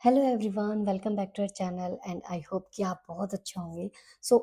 Hello everyone, welcome back to our channel and I hope कि आप बहुत अच्छे होंगे।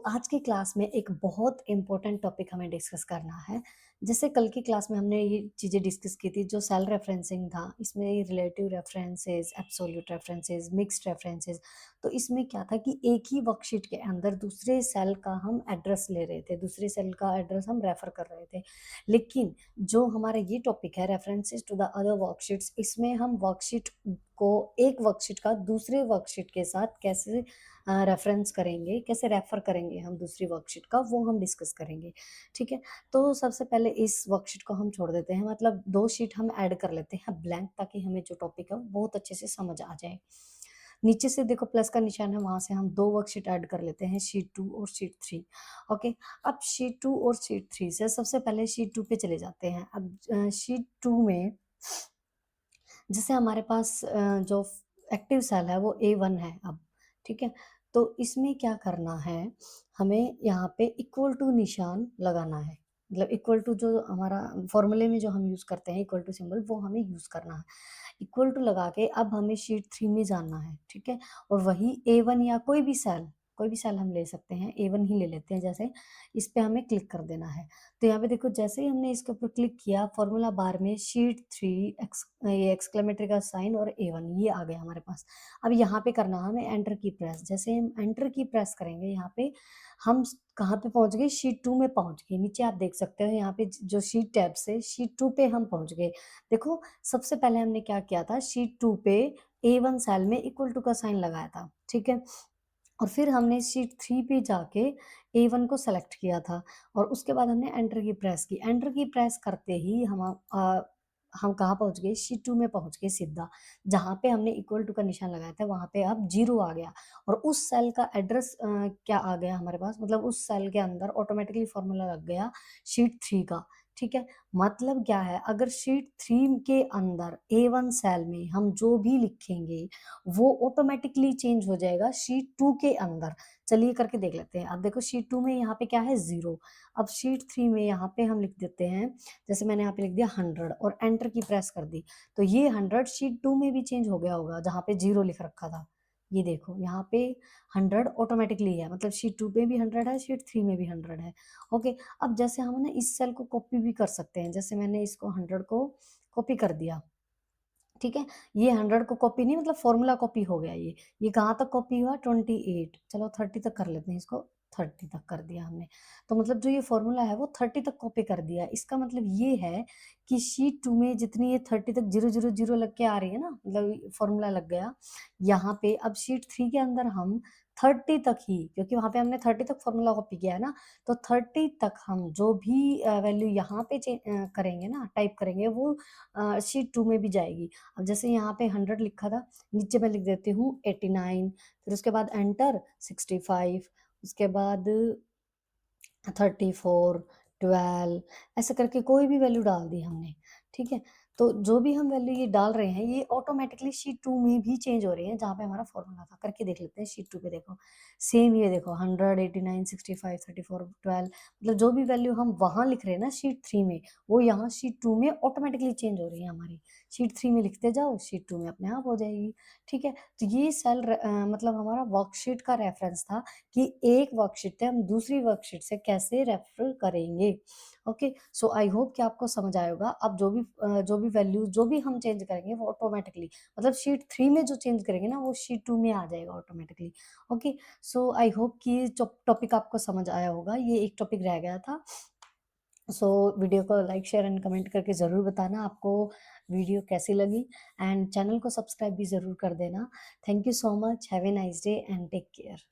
आज की क्लास में एक बहुत इम्पोर्टेंट टॉपिक हमें डिस्कस करना है। जैसे कल की क्लास में हमने ये चीज़ें डिस्कस की थी, जो सेल रेफरेंसिंग था, इसमें relative references, absolute references, mixed references. तो इसमें क्या था कि एक ही वर्कशीट के अंदर दूसरे सेल का हम एड्रेस ले रहे थे, दूसरे सेल का एड्रेस हम रेफर कर रहे थे। लेकिन जो हमारा ये टॉपिक है, references to the other worksheets, इसमें हम वर्कशीट को एक वर्कशीट का दूसरे वर्कशीट के साथ कैसे रेफरेंस करेंगे, कैसे रेफर करेंगे हम दूसरी वर्कशीट का, वो हम डिस्कस करेंगे। ठीक है, तो सबसे पहले इस वर्कशीट को हम छोड़ देते हैं, मतलब दो शीट हम ऐड कर लेते हैं ब्लैंक, ताकि हमें जो टॉपिक है वो बहुत अच्छे से समझ आ जाए। नीचे से देखो प्लस का निशान है, वहां से हम दो वर्कशीट ऐड कर लेते हैं, शीट 2 और शीट 3। ओके, अब शीट 2 और शीट 3 से सबसे पहले शीट 2 पे चले जाते हैं। अब शीट 2 में जैसे हमारे पास जो एक्टिव सेल है वो A1 है अब। ठीक है, तो इसमें क्या करना है, हमें यहाँ पे इक्वल टू निशान लगाना है। मतलब इक्वल टू जो हमारा फॉर्मूले में जो हम यूज करते हैं, इक्वल टू सिंबल, वो हमें यूज करना है। इक्वल टू लगा के अब हमें शीट 3 में जाना है। ठीक है, और वही A1 या कोई भी सेल हम ले सकते हैं, A1 ही ले लेते हैं। जैसे इस पे हमें क्लिक कर देना है, तो यहाँ पे देखो जैसे ही हमने इसके ऊपर क्लिक किया, फॉर्मूला बार में शीट 3 ये एक्सक्लेमेटरी का साइन और A1 ये आ गया हमारे पास। अब यहाँ पे करना है हमें एंटर की प्रेस। जैसे हम एंटर की प्रेस करेंगे, यहाँ पे हम कहाँ पे पहुंच गए, शीट 2 में पहुंच गए। नीचे आप देख सकते हो, यहाँ पे जो शीट टैब से शीट 2 पे हम पहुंच गए। देखो सबसे पहले हमने क्या किया था, शीट 2 पे A1 सेल में इक्वल टू का साइन लगाया था। ठीक है, और फिर हमने शीट 3 पे जाके A1 को सेलेक्ट किया था, और उसके बाद हमने एंटर की प्रेस की। एंटर की प्रेस करते ही हम कहाँ पहुंच गए, शीट 2 में पहुंच गए सीधा। जहां पे हमने इक्वल टू का निशान लगाया था, वहां पे अब 0 आ गया, और उस सेल का एड्रेस क्या आ गया हमारे पास, मतलब उस सेल के अंदर ऑटोमेटिकली फॉर्मूला लग गया शीट 3 का। ठीक है, मतलब क्या है, अगर शीट 3 के अंदर A1 सेल में हम जो भी लिखेंगे, वो ऑटोमेटिकली चेंज हो जाएगा शीट 2 के अंदर। चलिए करके देख लेते हैं। अब देखो शीट 2 में यहाँ पे क्या है, 0। अब शीट 3 में यहाँ पे हम लिख देते हैं, जैसे मैंने यहाँ पे लिख दिया 100 और एंटर की प्रेस कर दी, तो ये 100 शीट 2 में भी चेंज हो गया होगा, जहाँ पे 0 लिख रखा था। ये देखो यहाँ पे 100 ऑटोमेटिकली है, मतलब शीट 2 पे भी 100 है, शीट 3 में भी 100 है। ओके, अब जैसे हम ना इस सेल को कॉपी भी कर सकते हैं। जैसे मैंने इसको 100 को कॉपी कर दिया। ठीक है, ये 100 को कॉपी नहीं, मतलब फॉर्मूला कॉपी हो गया। ये कहाँ तक कॉपी हुआ, 28। चलो 30 तक कर लेते हैं इसको, 30 तक कर दिया हमने। तो मतलब जो ये फॉर्मूला है वो 30 तक कॉपी कर दिया। इसका मतलब ये है कि शीट 2 में जितनी ये 30 तक 000 लग के आ रही है ना, मतलब फॉर्मूला लग गया यहाँ पे। अब शीट 3 के अंदर हम 30 तक ही, क्योंकि वहां पे हमने 30 तक फॉर्मूला कॉपी किया है ना, तो 30 तक हम जो भी वैल्यू यहाँ पे करेंगे ना, टाइप करेंगे, वो शीट 2 में भी जाएगी। अब जैसे यहाँ पे 100 लिखा था, नीचे मैं लिख देती हूँ 89, फिर उसके बाद एंटर 65, उसके बाद 34, 12, ऐसे करके कोई भी वैल्यू डाल दी हमने। ठीक है, तो जो भी हम वैल्यू ये डाल रहे हैं, ये ऑटोमेटिकली शीट 2 में भी चेंज हो रही है, जहाँ पे हमारा फॉर्मूला था। करके देख लेते हैं शीट 2 पे। देखो सेम, ये देखो 100, 89, 65, 34, 12, मतलब जो भी वैल्यू हम वहां लिख रहे हैं ना शीट 3 में, वो यहाँ शीट 2 में ऑटोमेटिकली चेंज हो रही है हमारी। शीट 3 में लिखते जाओ, शीट 2 में अपने आप हो जाएगी। ठीक है, तो ये मतलब हमारा वर्कशीट का रेफरेंस था, कि एक वर्कशीट से हम दूसरी वर्कशीट से कैसे रेफर करेंगे। ओके, सो आई होप कि आपको समझ आया होगा। अब जो भी वैल्यू जो भी हम चेंज करेंगे, वो ऑटोमेटिकली, मतलब शीट 3 में जो चेंज करेंगे ना, वो शीट 2 में आ जाएगा ऑटोमेटिकली। ओके, सो आई होप कि ये टॉपिक आपको समझ आया होगा। ये एक टॉपिक रह गया था। सो वीडियो को लाइक, शेयर एंड कमेंट करके ज़रूर बताना आपको वीडियो कैसी लगी, एंड चैनल को सब्सक्राइब भी ज़रूर कर देना। Thank you so much, have a nice day and take care.